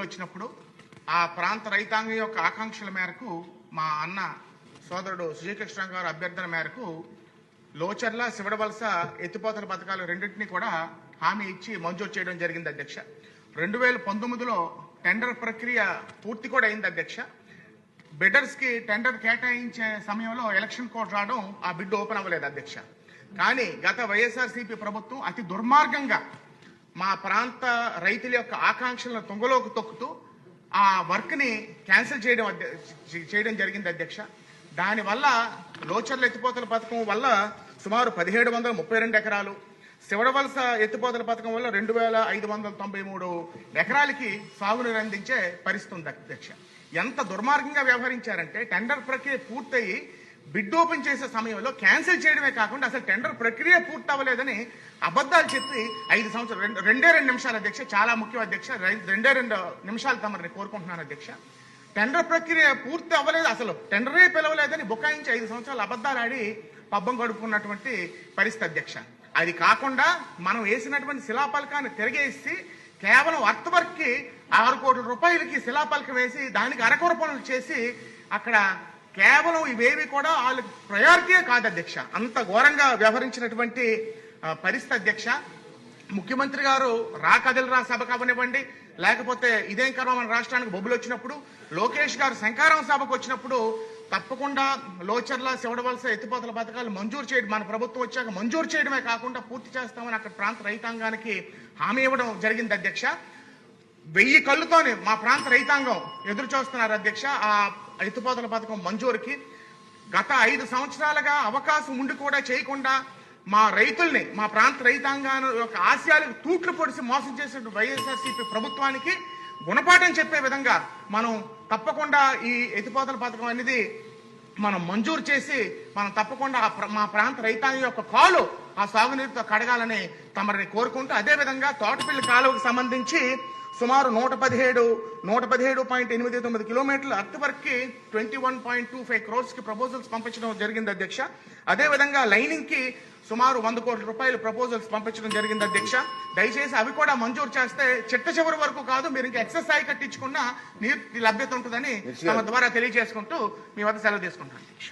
వచ్చినప్పుడు ఆ ప్రాంత రైతాంగం యొక్క ఆకాంక్షల మేరకు మా అన్న సోదరుడు సుజయకృష్ణ గారు అభ్యర్థన మేరకు లోచర్ల శివడవలస ఎత్తిపోతల పథకాలు రెండింటినీ కూడా హామీ ఇచ్చి మంజూరు చేయడం జరిగింది అధ్యక్ష. 2019లో టెండర్ ప్రక్రియ పూర్తి కూడా అయింది అధ్యక్ష. బిడ్డర్స్ కి టెండర్ కేటాయించే సమయంలో ఎలక్షన్ కోడ్ రావడం ఆ బిడ్ ఓపెన్ అవ్వలేదు అధ్యక్ష. కానీ గత వైఎస్ఆర్సీపీ ప్రభుత్వం అతి దుర్మార్గంగా మా ప్రాంత రైతుల యొక్క ఆకాంక్షలను తుంగలోకి తొక్కుతూ ఆ వర్క్ ని క్యాన్సిల్ చేయడం జరిగింది అధ్యక్ష. దానివల్ల లోచర్ల ఎత్తిపోతల పథకం వల్ల సుమారు 1732 ఎకరాలు, శివడవలస ఎత్తిపోతల పథకం వల్ల 2593 ఎకరాలకి సాగునీరు అందించే పరిస్థితి ఉంది అధ్యక్ష. ఎంత దుర్మార్గంగా వ్యవహరించారంటే టెండర్ ప్రక్రియ పూర్తయి బిడ్ ఓపెన్ చేసే సమయంలో క్యాన్సిల్ చేయడమే కాకుండా అసలు టెండర్ ప్రక్రియ పూర్తి అవ్వలేదని అబద్ధాలు చెప్పి 5 సంవత్సరాలు 2 నిమిషాలు అధ్యక్ష, చాలా ముఖ్యం అధ్యక్ష, 2 నిమిషాలు తమని కోరుకుంటున్నాను అధ్యక్ష. టెండర్ ప్రక్రియ పూర్తి అవ్వలేదు, అసలు టెండరే పిలవలేదని బుకాయించి 5 సంవత్సరాలు అబద్ధాలు ఆడి పబ్బం గడుపుకున్నటువంటి పరిస్థితి అధ్యక్ష. అది కాకుండా మనం వేసినటువంటి శిలాపలకాన్ని తిరిగేసి కేవలం అర్త్ వర్క్ కి 6 కోట్ల రూపాయలకి శిలాపలకం వేసి దానికి అరకొర పనులు చేసి అక్కడ కేవలం ఇవేవి కూడా వాళ్ళకి ప్రయారిటీ కాదు అధ్యక్ష. అంత ఘోరంగా వ్యవహరించినటువంటి పరిస్థితి అధ్యక్ష. ముఖ్యమంత్రి గారు కదిలరా సభకు అవ్వనివ్వండి, లేకపోతే ఇదేం కర్మ మన రాష్ట్రానికి బొబ్బులు వచ్చినప్పుడు, లోకేష్ గారు శంకారం సభకు వచ్చినప్పుడు తప్పకుండా లోచర్ల శివడవలస ఎత్తిపోతల పథకాలు మంజూరు చేయడం, మన ప్రభుత్వం వచ్చాక మంజూరు చేయడమే కాకుండా పూర్తి చేస్తామని అక్కడ ప్రాంత రైతాంగానికి హామీ ఇవ్వడం జరిగింది అధ్యక్ష. 1000 కళ్ళుతోనే మా ప్రాంత రైతాంగం ఎదురు చూస్తున్నారు అధ్యక్ష ఆ ఎత్తిపోతల పథకం మంజూరుకి. గత 5 సంవత్సరాలుగా అవకాశం ఉండి కూడా చేయకుండా మా రైతుల్ని, మా ప్రాంత రైతాంగాన్ని యొక్క ఆశయాలకు తూట్లు పొడిసి మోసం చేసిన వైఎస్ఆర్సీపీ ప్రభుత్వానికి గుణపాఠం చెప్పే విధంగా మనం తప్పకుండా ఈ ఎత్తిపోతల పథకం అనేది మనం మంజూరు చేసి మనం తప్పకుండా మా ప్రాంత రైతాంగం యొక్క కాలు ఆ సాగునీరుతో కడగాలని తమని కోరుకుంటూ, అదేవిధంగా తోటపల్లి కాలువకు సంబంధించి సుమారు 117.89 కిలోమీటర్ల అర్త్ వర్క్ కి 21.25 crores కి ప్రపోజల్స్ పంపించడం జరిగింది అధ్యక్ష. అదేవిధంగా లైనింగ్ కి సుమారు 100 కోట్ల రూపాయలు ప్రపోజల్స్ పంపించడం జరిగింది అధ్యక్ష. దయచేసి అవి కూడా మంజూరు చేస్తే చిట్ట చివరి వరకు కాదు, మీరు ఇంకా ఎక్సర్సైజ్ కట్టించుకున్న నీరు లభ్యత ఉంటుందని తమ ద్వారా తెలియజేసుకుంటూ మీ వద్ద సెలవు తీసుకుంటాను అధ్యక్ష.